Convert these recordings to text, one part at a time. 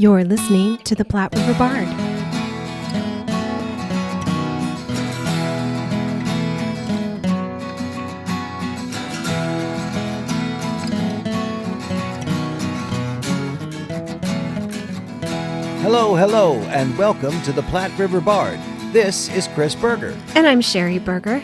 You're listening to the Platte River Bard. Hello, and welcome to the Platte River Bard. This is Chris Berger. And I'm Sherry Berger.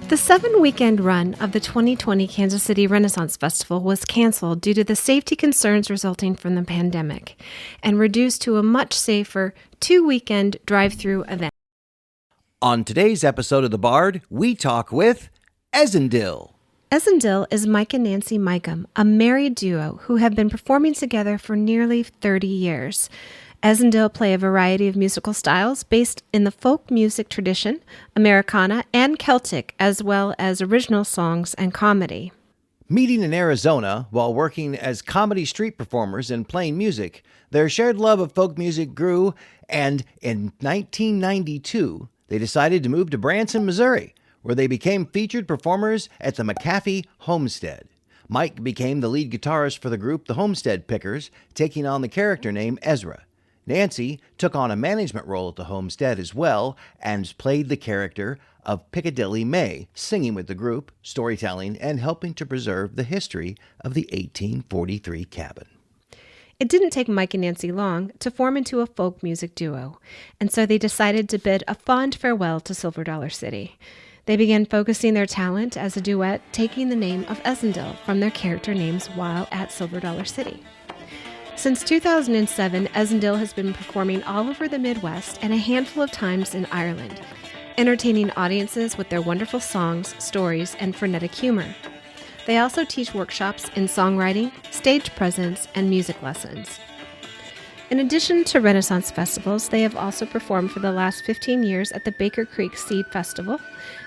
The 7-weekend run of the 2020 Kansas City Renaissance Festival was canceled due to the safety concerns resulting from the pandemic and reduced to a much safer 2-weekend drive-through event. On today's episode of The Bard, we talk with EZNDIL. EZNDIL is Mike and Nancee Micham, a married duo who have been performing together for nearly 30 years. EZNDIL play a variety of musical styles based in the folk music tradition, Americana and Celtic, as well as original songs and comedy. Meeting in Arizona while working as comedy street performers and playing music, their shared love of folk music grew, and in 1992, they decided to move to Branson, Missouri, where they became featured performers at the McAfee Homestead. Mike became the lead guitarist for the group The Homestead Pickers, taking on the character name Ezra. Nancee took on a management role at the Homestead as well and played the character of Piccadilly May, singing with the group, storytelling, and helping to preserve the history of the 1843 cabin. It didn't take Mike and Nancee long to form into a folk music duo, and so they decided to bid a fond farewell to Silver Dollar City. They began focusing their talent as a duet, taking the name of EZNDIL from their character names while at Silver Dollar City. Since 2007, EZNDIL has been performing all over the Midwest and a handful of times in Ireland, entertaining audiences with their wonderful songs, stories, and frenetic humor. They also teach workshops in songwriting, stage presence, and music lessons. In addition to Renaissance festivals, they have also performed for the last 15 years at the Baker Creek Seed Festival,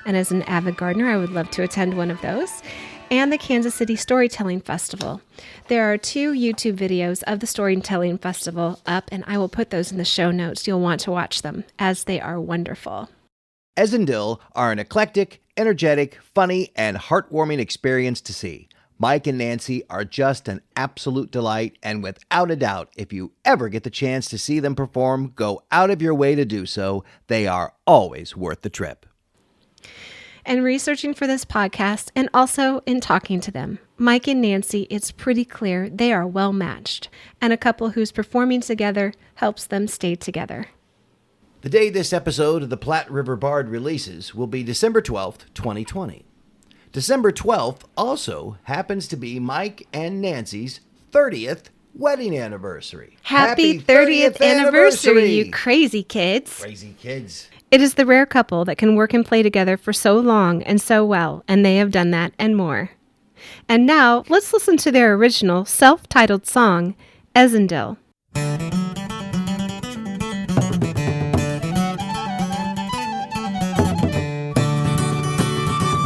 and as an avid gardener, I would love to attend one of those, and the Kansas City Storytelling Festival. There are 2 YouTube videos of the Storytelling Festival up, and I will put those in the show notes. You'll want to watch them, as they are wonderful. EZNDIL are an eclectic, energetic, funny, and heartwarming experience to see. Mike and Nancee are just an absolute delight, and without a doubt, if you ever get the chance to see them perform, go out of your way to do so. They are always worth the trip. And researching for this podcast, and also in talking to them, Mike and Nancee, it's pretty clear they are well matched, and a couple who's performing together helps them stay together. The day this episode of the Platte River Bard releases will be December 12th, 2020. December 12th also happens to be Mike and Nancee's 30th wedding anniversary. Happy 30th anniversary, you crazy kids. Crazy kids. It is the rare couple that can work and play together for so long and so well, and they have done that and more. And now, let's listen to their original self-titled song, EZNDIL.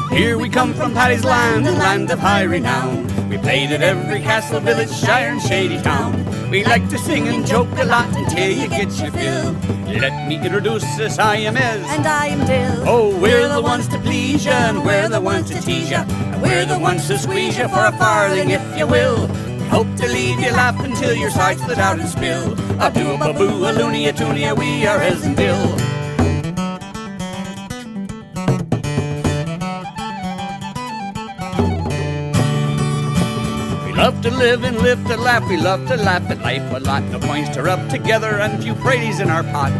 Here we come from Paddy's land, the land of high renown. We played at every castle, village, shire, and shady town. We like to sing and joke a lot until you get your fill. Let me introduce us, I am Ez. And I am Dill. Oh, we're the ones to please ya, and we're the ones to tease ya, and we're the ones to squeeze ya for a farthing, if you will. We hope to leave you laughing till your sides split out and spill. A do a baboo, a loony, a toonie, we are EZNDIL. Love to live and live to laugh, we love to laugh at life a lot. No points to rub together and few praties in our pot.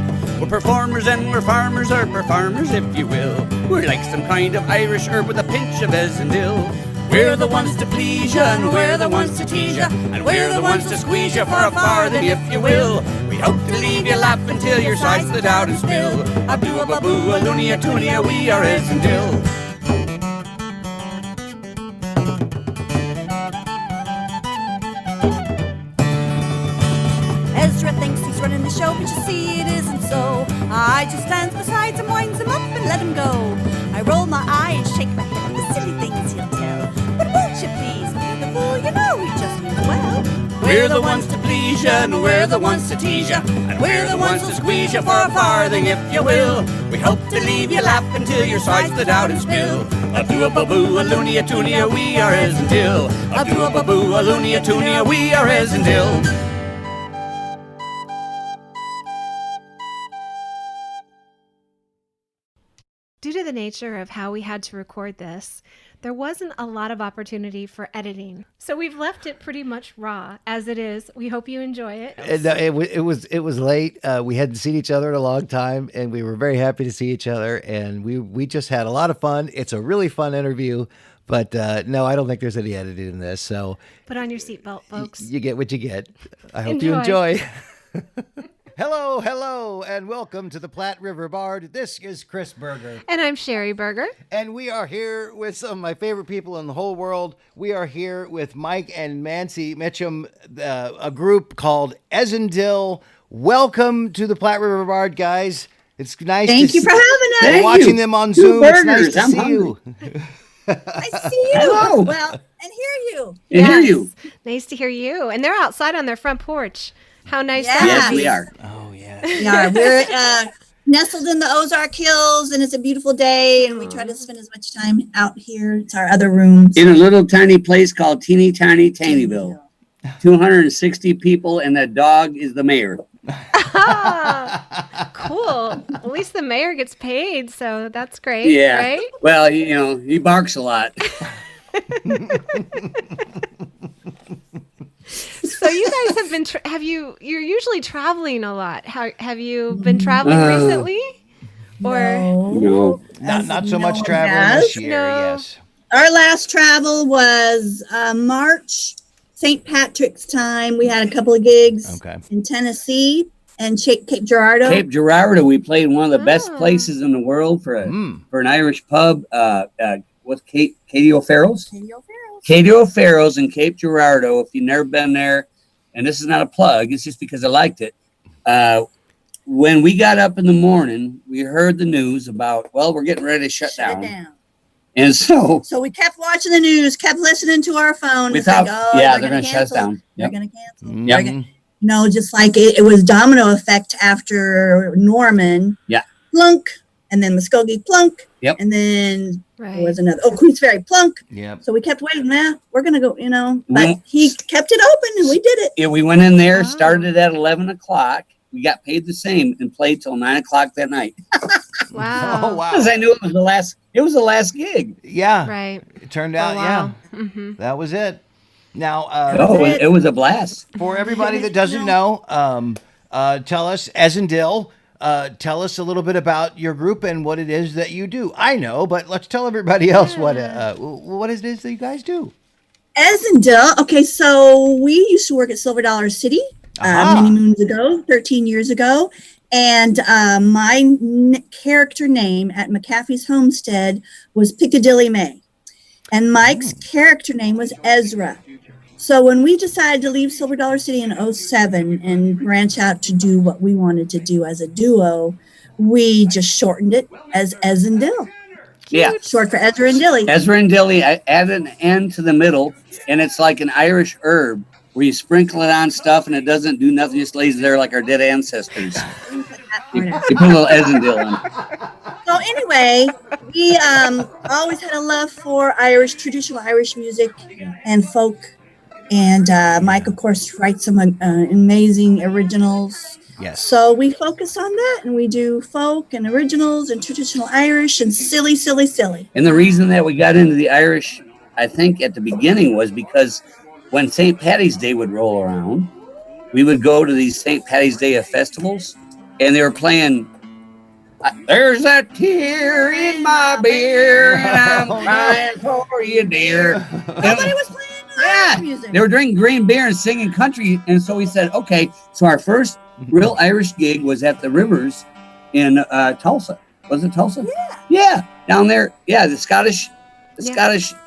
We're performers and we're farmers, or perfarmers if you will. We're like some kind of Irish herb with a pinch of EZNDIL. We're the ones to please ya, and we're the ones to tease ya, and we're the ones to squeeze ya for a farthing if you will. We hope to leave you laughing till your sides split out and spill. A do a baboo, a loony, a toonie, we are EZNDIL. Ezra thinks he's running the show, but you see it isn't so. I just stand beside him, winds him up and let him go. I roll my eye and shake my head at the silly things he'll tell. But won't you please be the fool, you know he just means well. We're the ones to please ya, and we're the ones to tease ya, and we're the ones to squeeze ya for a farthing if you will. We hope to leave you laughing till your sides split out and spill. A do a baboo, a loony, a toonie, we are EZNDIL. A do a baboo, a loony, a toonie, we are EZNDIL. the nature of how we had to record this, there wasn't a lot of opportunity for editing. So we've left it pretty much raw as it is. We hope you enjoy it. It was late. We hadn't seen each other in a long time, and we were very happy to see each other. And we just had a lot of fun. It's a really fun interview. But no, I don't think there's any editing in this. So put on your seatbelt, folks. You get what you get. I hope you enjoy. Hello, and welcome to the Platte River Bard. This is Chris Berger. And I'm Sherry Berger. And we are here with some of my favorite people in the whole world. We are here with Mike and Nancee Micham, a group called EZNDIL. Welcome to the Platte River Bard, guys. It's nice Thank you for having us. We're watching them on Zoom. It's nice to see you. I see you. Hello. Well, and hear you. And hear you. Nice to hear you. And they're outside on their front porch. How nice Yeah. that Yes, is. we are. Oh, yeah. Yeah, we're nestled in the Ozark Hills, and it's a beautiful day, and we try to spend as much time out here. It's our other rooms. In a little tiny place called Teeny Tiny Tinyville. 260 people, and the dog is the mayor. Cool. At least the mayor gets paid, so that's great. Yeah. Right? Well, you know, he barks a lot. So you guys have been, you're usually traveling a lot. Have you been traveling recently? Or No. Not so much one traveling has. this year, No. yes. Our last travel was March, St. Patrick's time. We had a couple of gigs Okay. in Tennessee and Cape Girardeau. Cape Girardeau, we played one of the best Oh. places in the world for an Irish pub. What's Katie O'Farrell's? Katie O'Farrell's in Cape Girardeau. If you've never been there, and this is not a plug, it's just because I liked it. When we got up in the morning, we heard the news about, well, we're getting ready to shut Shut it down. down. And so So we kept watching the news, kept listening to our phone. we It's thought, like, oh, yeah, they're going to shut us cancel. down. They're Yep. going to cancel. Mhm. They're gonna- You know, just like it was domino effect after Norman. Yeah. Plunk. And then Muskogee plunk. Yep. And then right. there was another. Oh, Queens Ferry plunk. Yep. So we kept waiting. We're going to go, you know. But Well- he kept it open and we did it. Yeah, we went in there, Wow. started at 11 o'clock. We got paid the same and played till 9 o'clock that night. Wow. Oh, wow. Because I knew it was the last gig. Yeah. Right. It turned For a out, while. Mm-hmm. that was it. Now, Oh, it was a blast. for everybody that doesn't know, tell us, EZNDIL, tell us a little bit about your group and what it is that you do. I know, but let's tell everybody else what it is that you guys do. EZNDIL. Okay, so we used to work at Silver Dollar City many moons ago, 13 years ago. And my character name at McAfee's Homestead was Piccadilly May. And Mike's character name was Ezra. So when we decided to leave Silver Dollar City in 2007 and branch out to do what we wanted to do as a duo, we just shortened it as EZNDIL. Yeah. Short for Ezra and Dilly. Ezra and Dilly, I added an N to the middle, and it's like an Irish herb where you sprinkle it on stuff and it doesn't do nothing, just lays there like our dead ancestors. You put a little EZNDIL on it. So anyway, we always had a love for traditional Irish music and folk. And Mike, of course, writes some amazing originals. Yes. So we focus on that, and we do folk and originals and traditional Irish and silly. And the reason that we got into the Irish, I think, at the beginning was because when St. Paddy's Day would roll around, we would go to these St. Paddy's Day festivals, and they were playing, there's a tear in my beer, and I'm crying for you, dear. Nobody was playing Irish music. They were drinking green beer and singing country, and so we said, okay, so our first real Irish gig was at the Rivers in Tulsa. Was it Tulsa? Yeah, down there. Yeah, the Scottish.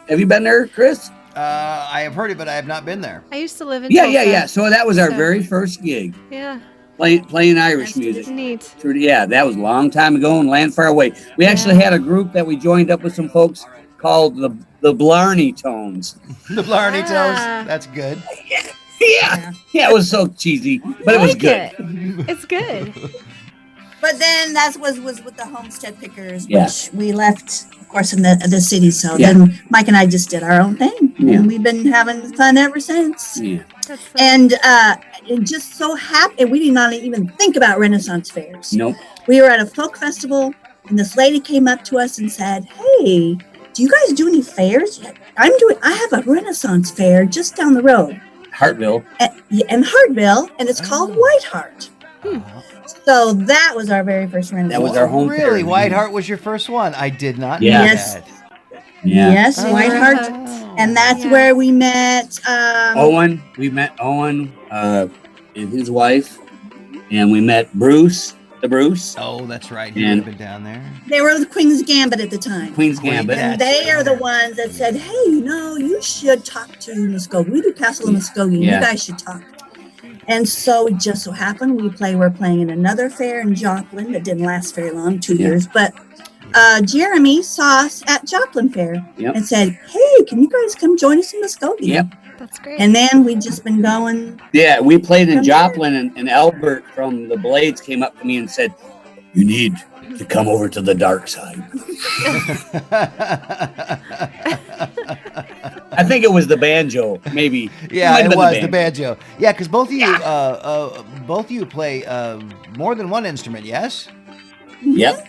Have you been there, Chris? I have heard it, but I have not been there. I used to live in Yeah. Tulsa. So that was our So- very first gig, Yeah. playing Irish music. It's neat. Yeah, that was a long time ago in land far away. We actually had a group that we joined up with some folks called the Blarney Tones. The Blarney Toes. Ah. That's good. Yeah, it was so cheesy, but it was good. It's good. But then that was with the Homestead Pickers, Yeah. which we left, of course, in the city. So Yeah. then Mike and I just did our own thing, Yeah. and we've been having fun ever since. Yeah. That's And it just so happened we did not even think about Renaissance fairs. Nope. We were at a folk festival, And this lady came up to us and said, "Hey, do you guys do any fairs?" I have a Renaissance fair just down the road. Hartville. In Hartville, and it's called White Hart. So that was our very first Renaissance. That was our home fair. Really? White Hart was your first one? I did not know Yes. that. Yeah. Yes, White Hart. And that's where we met Owen. We met Owen and his wife. And we met Bruce. Oh, that's right. He would have been down there. They were the Queen's Gambit at the time. Queen's Gambit. And they are the ones that said, "Hey, you should talk to Muskogee. We do Castle of Muskogee. You guys should talk." And so it just so happened we're playing in another fair in Joplin that didn't last very long, 2 years. But Jeremy saw us at Joplin Fair and said, "Hey, can you guys come join us in Muskogee?" Yep. That's great. And then we just been going. Yeah, we played in Joplin, and Albert from the Blades came up to me and said, "You need to come over to the dark side." I think it was the banjo, maybe. Yeah, it was the banjo. Yeah, because both of you play more than one instrument. Yes. Yep.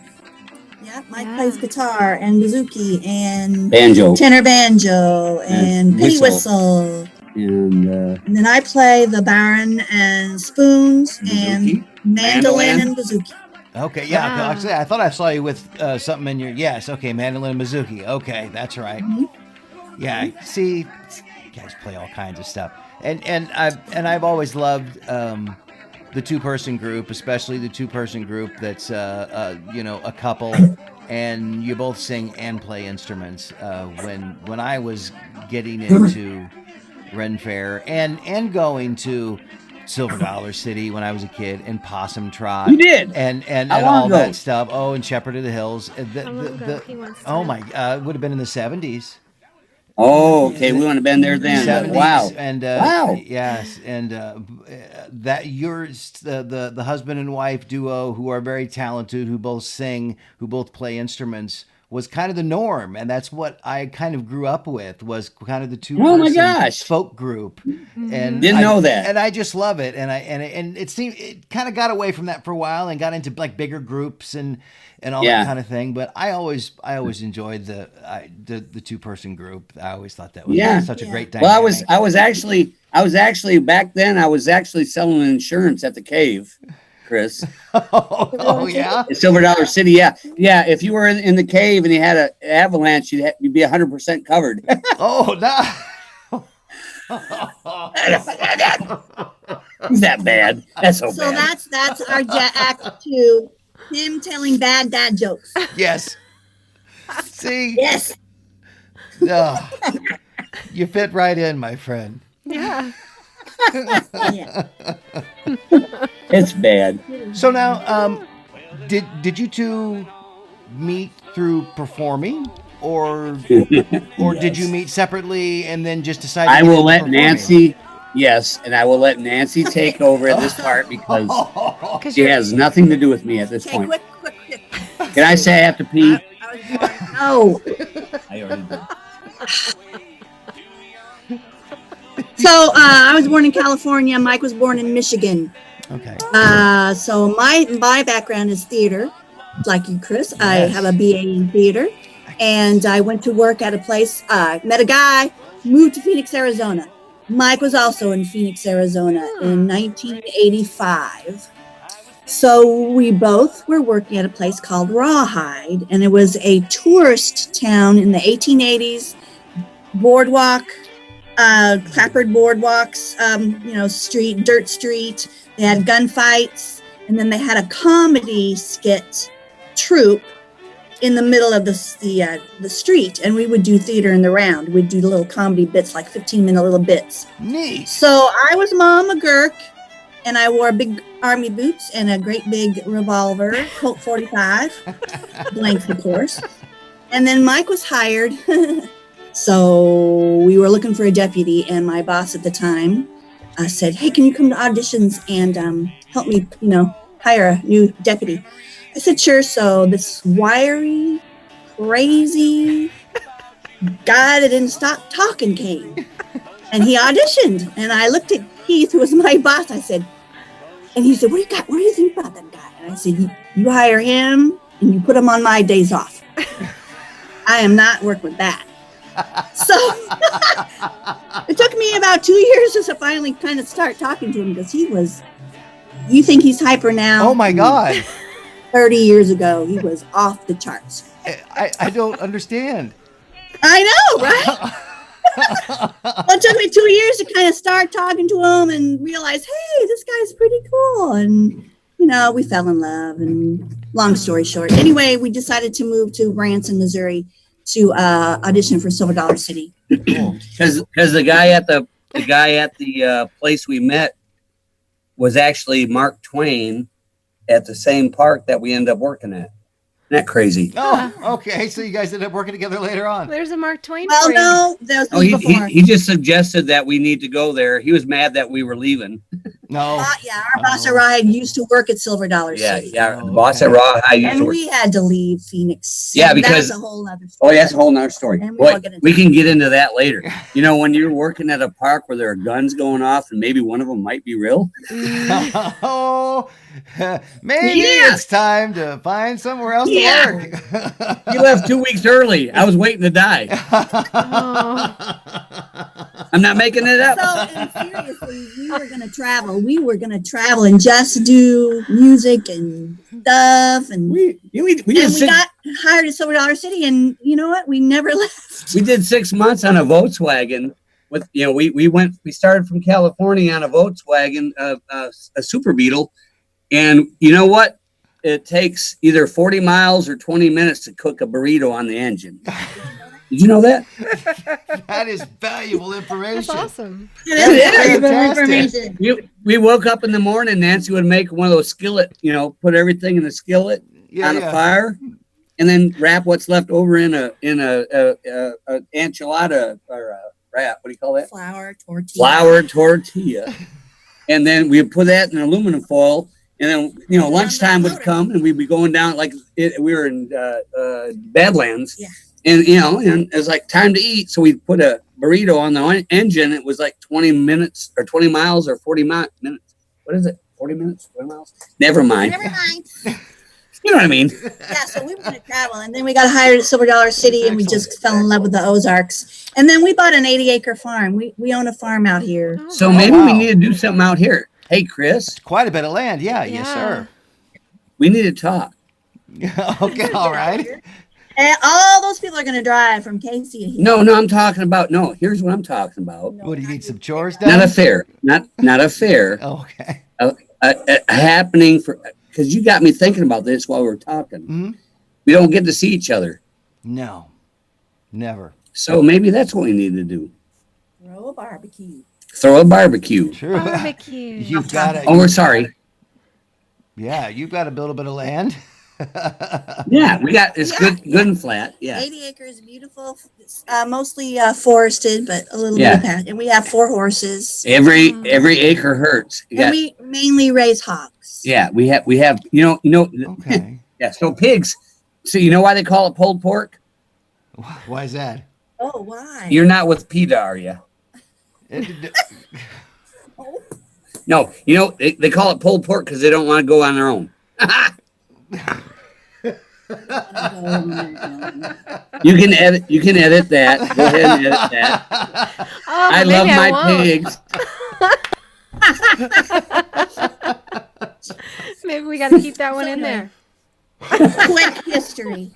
Yeah, Mike plays guitar and bouzouki and Banjo. tenor banjo and penny whistle. And then I play the baron and spoons and mandolin and bouzouki. Okay, yeah. Actually, I thought I saw you with something in your. Yes, okay, mandolin and bouzouki. Okay, that's right. Yeah, see, you guys play all kinds of stuff, and I've always loved the two-person group, especially the two-person group that's a couple, and you both sing and play instruments. When I was getting into Ren Fair and going to Silver Dollar City when I was a kid, and Possum Trot. You did, and all that stuff. Oh, and Shepherd of the Hills. Oh my, it would have been in the 70s. Oh, okay. We wouldn't have been there then. 70s, Wow. And yes, and that yours, the husband and wife duo who are very talented, who both sing, who both play instruments, was kind of the norm, and that's what I kind of grew up with. Was kind of the two-person folk group, and didn't know that, and I just love it. And it seemed it kind of got away from that for a while and got into like bigger groups and all that kind of thing. But I always enjoyed the two-person group. I always thought that was such a great dynamic. Well, I was actually back then. I was actually selling insurance at the Cave. Chris. Oh yeah. Silver Dollar City, yeah. If you were in the Cave and you had an avalanche, you'd be 100% covered. Oh no. Is that bad? That's so bad. So that's our act to him telling bad dad jokes. Yes. See. Yes. You fit right in, my friend. Yeah. It's bad. So now, did you two meet through performing, or did you meet separately and then just decide? I will let Nancee. Yes, and I will let Nancee take over at this part because she has nothing to do with me at this point. Quick. Can I say I have to pee? No. I already did. So I was born in California. Mike was born in Michigan. Okay. So my background is theater, like you, Chris. Yes. I have a BA in theater, and I went to work at a place. Met a guy, moved to Phoenix, Arizona. Mike was also in Phoenix, Arizona in 1985. So we both were working at a place called Rawhide, and it was a tourist town in the 1880s. Boardwalk. Clapboard boardwalks, dirt street. They had gunfights, and then they had a comedy skit troupe in the middle of the street, and we would do theater in the round. We'd do little comedy bits, like 15-minute little bits. Neat. So I was Mama Gurk, and I wore big army boots and a great big revolver, Colt 45, blanks, of course. And then Mike was hired. So we were looking for a deputy, and my boss at the time said, "Hey, can you come to auditions and help me, hire a new deputy?" I said, "Sure." So this wiry, crazy guy that didn't stop talking came, and he auditioned. And I looked at Keith, who was my boss. I said, and he said, "What do you think about that guy?" And I said, "You hire him, and you put them on my days off. I am not working with that. So it took me about 2 years just to finally kind of start talking to him, because you think he's hyper now. Oh my God. 30 years ago, he was off the charts. I don't understand. I know, right? Well, it took me 2 years to kind of start talking to him and realize, hey, this guy's pretty cool. And, we fell in love. And long story short, anyway, we decided to move to Branson, Missouri to audition for Silver Dollar City. Because the guy at the place we met was actually Mark Twain at the same park that we ended up working at. Isn't that crazy? Oh, okay. So you guys ended up working together later on. There's a Mark Twain. Well, for you. no, that was before. He just suggested that we need to go there. He was mad that we were leaving. No. Our boss at Rawhide used to work at Silver Dollar City. Yeah. The boss at Rawhide used to And work. we had to leave Phoenix. Yeah, because that's a whole other story. Oh, that's a whole nother story. And Boy, we can get into that later. When you're working at a park where there are guns going off and maybe one of them might be real. Oh, maybe it's time to find somewhere else to work. You left 2 weeks early. I was waiting to die. I'm not making it up. So, and seriously, we were going to travel. We were going to travel and just do music and stuff. And we got hired at Silver Dollar City. And you know what? We never left. We did 6 months on a Volkswagen. With we started from California on a Volkswagen, a Super Beetle. And you know what? It takes either 40 miles or 20 minutes to cook a burrito on the engine. Did you know that? That is valuable information. That's awesome. Information. We woke up in the morning. Nancy would make one of those skillet, put everything in the skillet on a fire, and then wrap what's left over in a enchilada or a wrap. What do you call that? Flour tortilla. And then we would put that in aluminum foil. And then, lunchtime would come and we'd be going down we were in Badlands. Yeah. And, and it was like time to eat. So we put a burrito on the engine. It was like 20 minutes or 20 miles or 40 minutes. What is it? 40 minutes? 40 miles? Never mind. You know what I mean? Yeah, so we were going to travel. And then we got hired at Silver Dollar City and we just fell in love with the Ozarks. And then we bought an 80-acre farm. We own a farm out here. So maybe we need to do something out here. Hey, Chris. Quite a bit of land. Yeah. Yes, sir. We need to talk. Okay. All right. And all those people are going to drive from Casey to here. No, I'm talking about. No, here's what I'm talking about. What, do you need some chores done? Not a fair. Not a fair. Okay. A happening because you got me thinking about this while we were talking. Mm-hmm. We don't get to see each other. No. Never. So maybe that's what we need to do. Throw a barbecue. True. Barbecue. You've got to. Oh, we're sorry. Yeah, you've got to build a bit of land. Yeah, we got it's good and flat. Yeah, 80 acres, beautiful, mostly forested, but a little bit of patch. And we have 4 horses. Every acre hurts. And we mainly raise hogs. Yeah, we have. Okay. Yeah, so pigs. So you know why they call it pulled pork? Why is that? Oh, why? You're not with PETA, are you? No, they call it pulled pork because they don't want to go on their own. You can edit that. Go ahead and edit that. I love my pigs. Maybe we got to keep that one in there. Quick history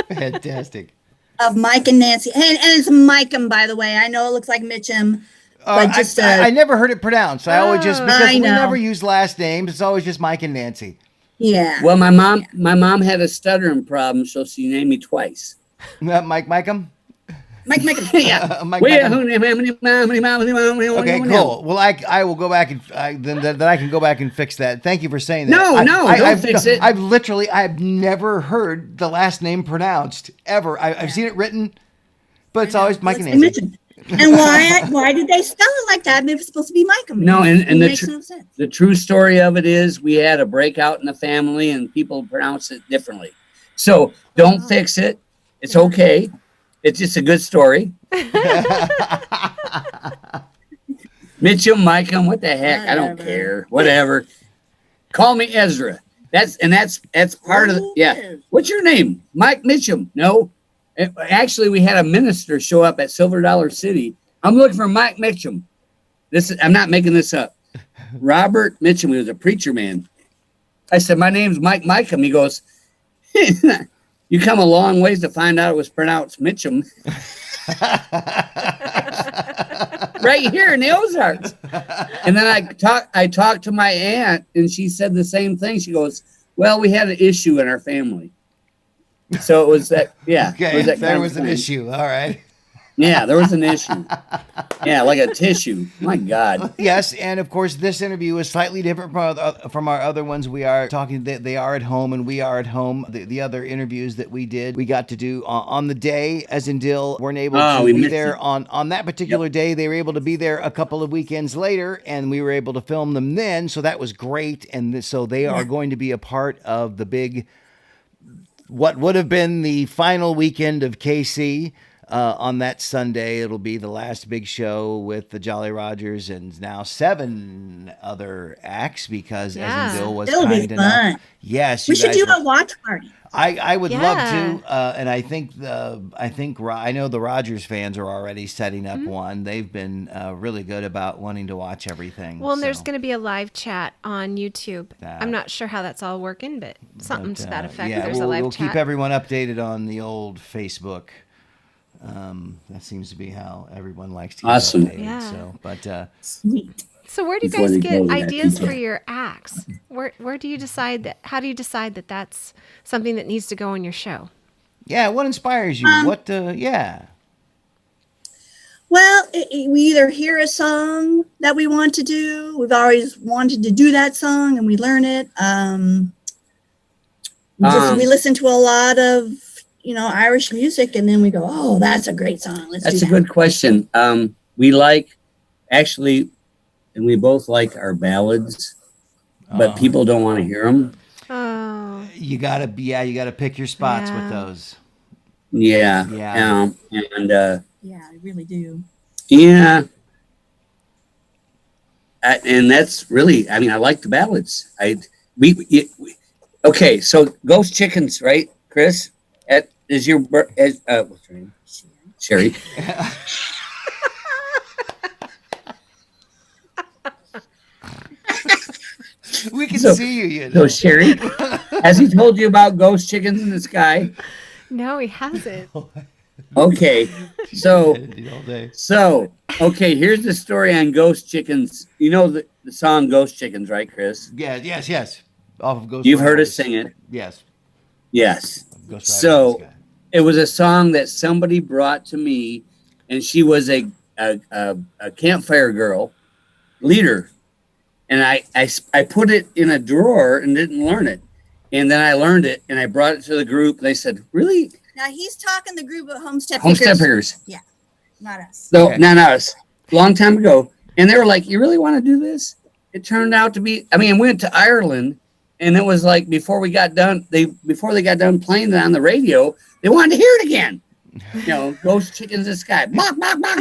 Fantastic. of Mike and Nancee. And it's Micham, by the way. I know it looks like Micham. But just I never heard it pronounced. I always just because we know. never use last names. It's always just Mike and Nancee. Yeah. Well, my mom had a stuttering problem, so she named me twice. Mike Micham. Mike. Yeah. Mike Micham. Okay, cool. Well, I will go back and then I can go back and fix that. Thank you for saying that. Don't fix it. I've never heard the last name pronounced ever. I've seen it written, but it's always Mike and Nancee. And why did they spell it like that? Maybe it's supposed to be Michael. No, and makes no sense. The true story of it is we had a breakout in the family and people pronounce it differently. So don't fix it. It's okay. It's just a good story. Mitchum, Micham, what the heck? I don't care. Whatever. Call me Ezra. That's part of the, yeah. What's your name? Mike Micham. No. Actually, we had a minister show up at Silver Dollar City. I'm looking for Mike Micham. I'm not making this up. Robert Mitchum, he was a preacher man. I said, my name's Mike Micham. He goes, you come a long ways to find out it was pronounced Mitchum. Right here in the Ozarks. And then I talked to my aunt, and she said the same thing. She goes, well, we had an issue in our family. So it was that, yeah. Okay, there was an issue. All right. Yeah, there was an issue. Yeah, like a tissue. My God. Yes, and of course, this interview is slightly different from our other ones. We are talking, they are at home, and we are at home. The other interviews that we did, we got to do on the day, EZNDIL weren't able to be there on that particular day. They were able to be there a couple of weekends later, and we were able to film them then, so that was great. And so they are going to be a part of the big, what would have been the final weekend of KC. On that Sunday, it'll be the last big show with the Jolly Rogers and now 7 other acts because EZNDIL was kind enough. Yes, we should do a watch party. I would love to, and I think I know the Rogers fans are already setting up one. They've been really good about wanting to watch everything. Well, and there's going to be a live chat on YouTube. I'm not sure how that's all working, but something to that effect. Yeah, there's a live we'll chat. keep everyone updated on the old Facebook. That seems to be how everyone likes to get updated. Yeah. So, but Sweet. So where do you guys get ideas for your acts? Where do you decide that? How do you decide that that's something that needs to go on your show? Yeah, what inspires you? Well, we either hear a song that we want to do. We've always wanted to do that song, and we learn it. We listen to a lot of Irish music, and then we go, oh, that's a great song. That's a good question. We like, actually, and we both like our ballads, but people don't want to hear them. Oh, you gotta pick your spots with those. Yeah. I really do. Yeah. And that's really, I like the ballads. Okay, so Ghost Chickens, right, Chris? What's her name? Sherry. We can see you. So Sherry, has he told you about ghost chickens in the sky? no, he hasn't. Okay, so here's the story on ghost chickens. You know the song Ghost Chickens, right, Chris? Yeah, yes. Off of Ghost. You've heard us sing it. Yes. So it was a song that somebody brought to me, and she was a campfire girl leader, and I put it in a drawer and didn't learn it, and then I learned it and I brought it to the group. They said, "Really?" Now he's talking the group of Homestead Pickers. Yeah, not us. So not us. Long time ago, and they were like, "You really want to do this?" It turned out to be. We went to Ireland, and it was like before they got done playing it on the radio, they wanted to hear it again. Ghost chickens in the sky. Bok, bok, bok,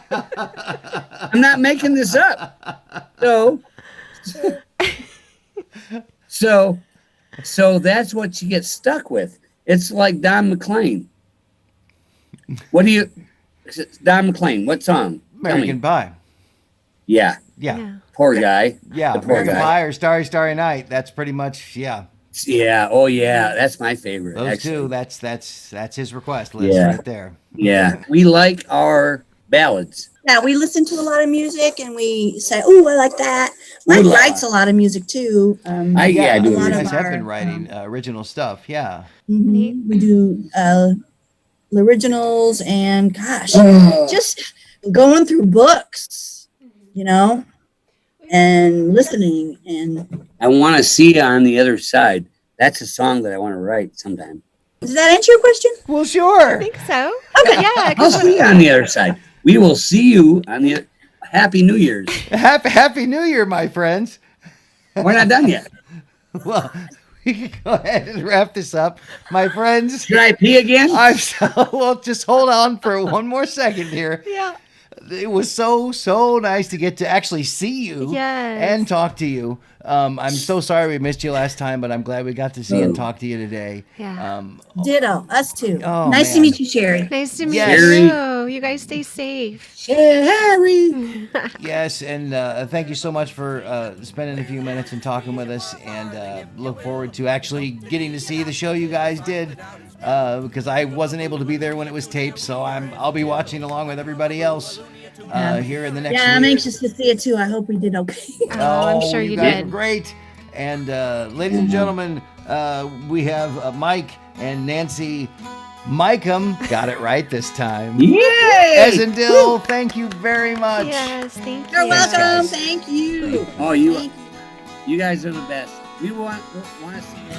bok. I'm not making this up. So that's what you get stuck with. It's like Don McLean. Don McLean, what song? American Pie. Yeah. Poor guy. Yeah, American Pie or Starry, Starry Night. That's pretty much, Yeah. Oh, yeah. That's my favorite. Those two. That's his request list right there. Yeah. We like our ballads. Yeah, we listen to a lot of music, and we say, "Oh, I like that." Mike writes a lot of music too. I do. You guys have been writing original stuff. Yeah. We do originals, and just going through books, and listening. And I want to see you on the other side. That's a song that I want to write sometime. Does that answer your question? Well, sure. I think so. Okay. Yeah. I'll see you on the other side. We will see you on the Happy New Year's. Happy New Year, my friends. We're not done yet. Well, we can go ahead and wrap this up, my friends. Should I pee again? Well, just hold on for one more second here. Yeah. it was so nice to get to actually see you Yes. and talk to you. I'm so sorry we missed you last time, but I'm glad we got to see and talk to you today. Yeah. Ditto. Us too. Oh, Nice to man. meet you, Sherry. Nice to meet Yes. you. You guys stay safe. Sherry. Yes, and thank you so much for spending a few minutes and talking with us, and look forward to actually getting to see the show you guys did, because I wasn't able to be there when it was taped, so I'll be watching along with everybody else here in the next Yeah, I'm week. anxious to see it too. I hope we did okay. Oh, I'm sure you guys did. were great. And ladies and gentlemen, we have Mike and Nancee Micham. Got it right this time. Yay! EZNDIL, thank you very much. Yes, thank you. You're welcome. guys. Thank you. Oh, you guys are the best. We want to see you.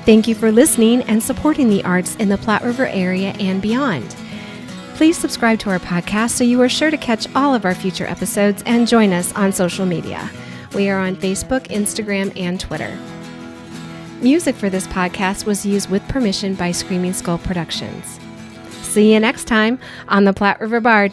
Thank you for listening and supporting the arts in the Platte River area and beyond. Please subscribe to our podcast so you are sure to catch all of our future episodes and join us on social media. We are on Facebook, Instagram, and Twitter. Music for this podcast was used with permission by Screaming Skull Productions. See you next time on the Platte River Bard.